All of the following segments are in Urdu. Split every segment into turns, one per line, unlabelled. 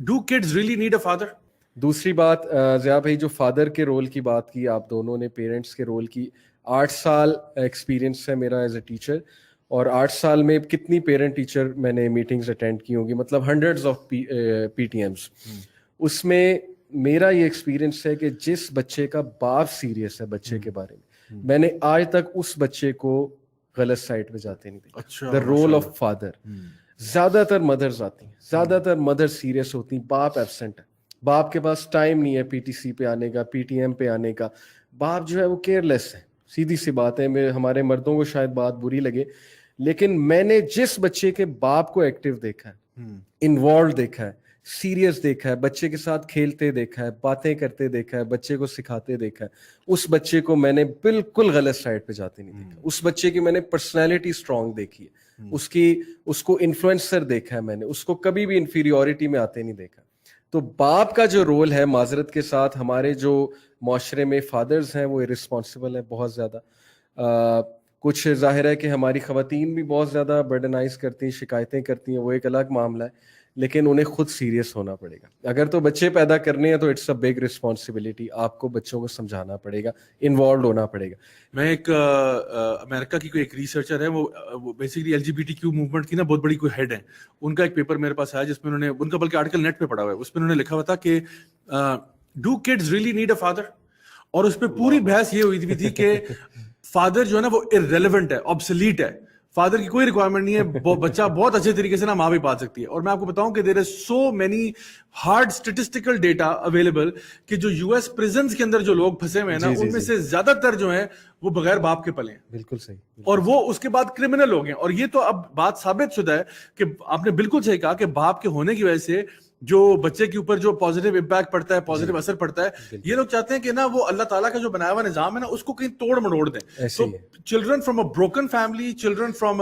Do kids really need a father?
دوسری بات ضیاء بھائی جو فادر کے رول کی بات کی آپ دونوں نے، پیرنٹس کے رول کی، 8 سال ایکسپیرینس ہے میرا ایز اے ٹیچر، اور 8 سال میں کتنی پیرنٹ ٹیچر میں نے میٹنگز اٹینڈ کی ہوں گی، مطلب hundreds of P T Ms. اس میں میرا یہ ایکسپیرینس ہے کہ جس بچے کا باپ سیریس ہے بچے کے بارے میں نے آج تک اس بچے کو غلط سائٹ پہ جاتے نہیں دیکھا. The role of father. زیادہ تر مدرز آتی ہیں، زیادہ تر مدر سیریس ہوتی ہیں، باپ ایبسنٹ ہے، باپ کے پاس ٹائم نہیں ہے پی ٹی سی پہ آنے کا، پی ٹی ایم پہ آنے کا. باپ جو ہے وہ کیئر لیس ہے، سیدھی سی بات ہے. ہمارے مردوں کو شاید بات بری لگے، لیکن میں نے جس بچے کے باپ کو ایکٹیو دیکھا ہے، انوالو دیکھا ہے، سیریس دیکھا ہے، بچے کے ساتھ کھیلتے دیکھا ہے، باتیں کرتے دیکھا ہے، بچے کو سکھاتے دیکھا ہے، اس بچے کو میں نے بالکل غلط سائڈ پہ جاتے نہیں دیکھا. اس بچے کی میں نے پرسنالٹی اسٹرانگ دیکھی ہے، اس کو انفلوئنسر دیکھا ہے میں نے، اس کو کبھی بھی انفیریورٹی میں آتے نہیں دیکھا. تو باپ کا جو رول ہے، معذرت کے ساتھ ہمارے جو معاشرے میں فادرز ہیں وہ irresponsible ہیں بہت زیادہ. کچھ ظاہر ہے کہ ہماری خواتین بھی بہت زیادہ برڈنائز کرتی ہیں، شکایتیں کرتی ہیں، وہ ایک الگ معاملہ ہے، لیکن انہیں خود سیریس ہونا پڑے گا. اگر تو بچے پیدا کرنے ہیں تو اٹس اے بگ رسپانسبلٹی، آپ کو بچوں کو سمجھانا پڑے گا، انوالوڈ ہونا پڑے گا.
میں ایک امریکہ کی کوئی ایک ریسرچر ہے، وہ basically L G B T Q movement کی نا بہت بڑی کوئی ہیڈ ہے. ان کا ایک پیپر میرے پاس آیا جس میں انہوں نے، ان کا بلکہ آرٹیکل نیٹ پہ پڑا ہوا ہے، اس میں انہوں نے لکھا ہوا تھا کہ do kids really need a father, اور اس پہ پوری بحث یہ ہوئی تھی کہ فادر جو ہے نا وہ irrelevant ہے، obsolete ہے، فادر کی کوئی ریکوائرمنٹ نہیں ہے، بچہ بہت اچھے طریقے سے نا ماں بھی پال سکتی ہے. اور میں آپ کو بتاؤں کہ there is so many hard statistical data available کہ جو یو ایس پریزنس کے اندر جو لوگ پھنسے ہوئے ہیں نا، ان میں سے زیادہ تر جو ہیں وہ بغیر باپ کے پلے ہیں.
بالکل صحیح.
اور وہ اس کے بعد کرمنل ہو گئے. اور یہ تو اب بات ثابت شدہ ہے کہ آپ نے بالکل صحیح کہا کہ باپ کے ہونے کی وجہ سے جو بچے کے اوپر جو پازیٹیو امپیکٹ پڑتا ہے، پازیٹیو اثر پڑتا ہے، یہ لوگ چاہتے ہیں کہ نا وہ اللہ تعالیٰ کا جو بنایا ہوا نظام ہے نا اس کو کہیں توڑ مڑوڑ دیں. تو children from a broken family, children from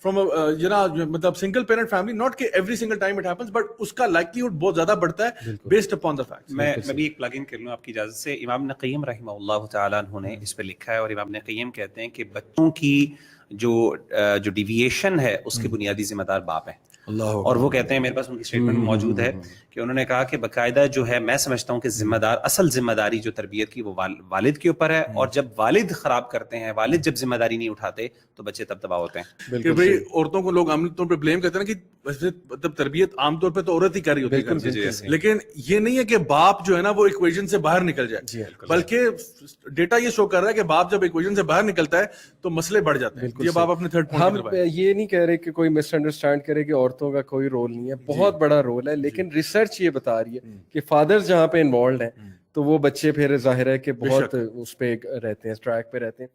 مطلب سنگل پیرنٹ فیملی، ناٹ کہ every single time it happens, but اس کا لائکلیہڈ بہت زیادہ بڑھتا ہے بیسڈ اپون دا فیکٹ.
میں بھی ایک پلگ ان کر لوں آپ کی اجازت سے. امام ابن قیم رحمہ اللہ تعالیٰ عنہ نے اس پہ لکھا ہے، اور امام ابن قیم کہتے ہیں کہ بچوں کی جو ڈیویشن ہے اس کے بنیادی ذمہ دار باپ ہیں. اور وہ کہتے ہیں، میرے پاس ان کی اسٹیٹمنٹ موجود ہے کہ انہوں نے کہا کہ باقاعدہ جو ہے، میں سمجھتا ہوں کہ ذمہ دار، اصل ذمہ داری جو تربیت کی وہ والد کے اوپر ہے، اور جب والد خراب کرتے ہیں، والد جب ذمہ داری نہیں اٹھاتے تو بچے تب تباہ ہوتے ہیں.
کہ بھائی عورتوں کو لوگ عام طور پہ بلیم کرتے ہیں نا کہ مطلب تربیت عام طور پہ تو عورت ہی کر رہی ہوتی ہے، لیکن یہ نہیں ہے کہ باپ جو ہے نا وہ ایکویشن سے باہر نکل جائے، بلکہ ڈیٹا یہ شو کر رہا ہے کہ باپ جب ایکویشن سے باہر نکلتا ہے تو مسئلے بڑھ جاتے ہیں. یہ باپ اپنے تھرڈ پوائنٹ
ہم یہ نہیں کہہ رہے کہ کوئی مس انڈرسٹینڈ کرے کہ عورتوں کا کوئی رول نہیں ہے، بہت بڑا رول ہے، لیکن ریسرچ یہ بتا رہی ہے کہ فادرز جہاں پہ انوالوڈ ہیں تو وہ بچے پھر ظاہر ہے کہ بہت اس پہ رہتے ہیں، ٹریک پہ رہتے ہیں.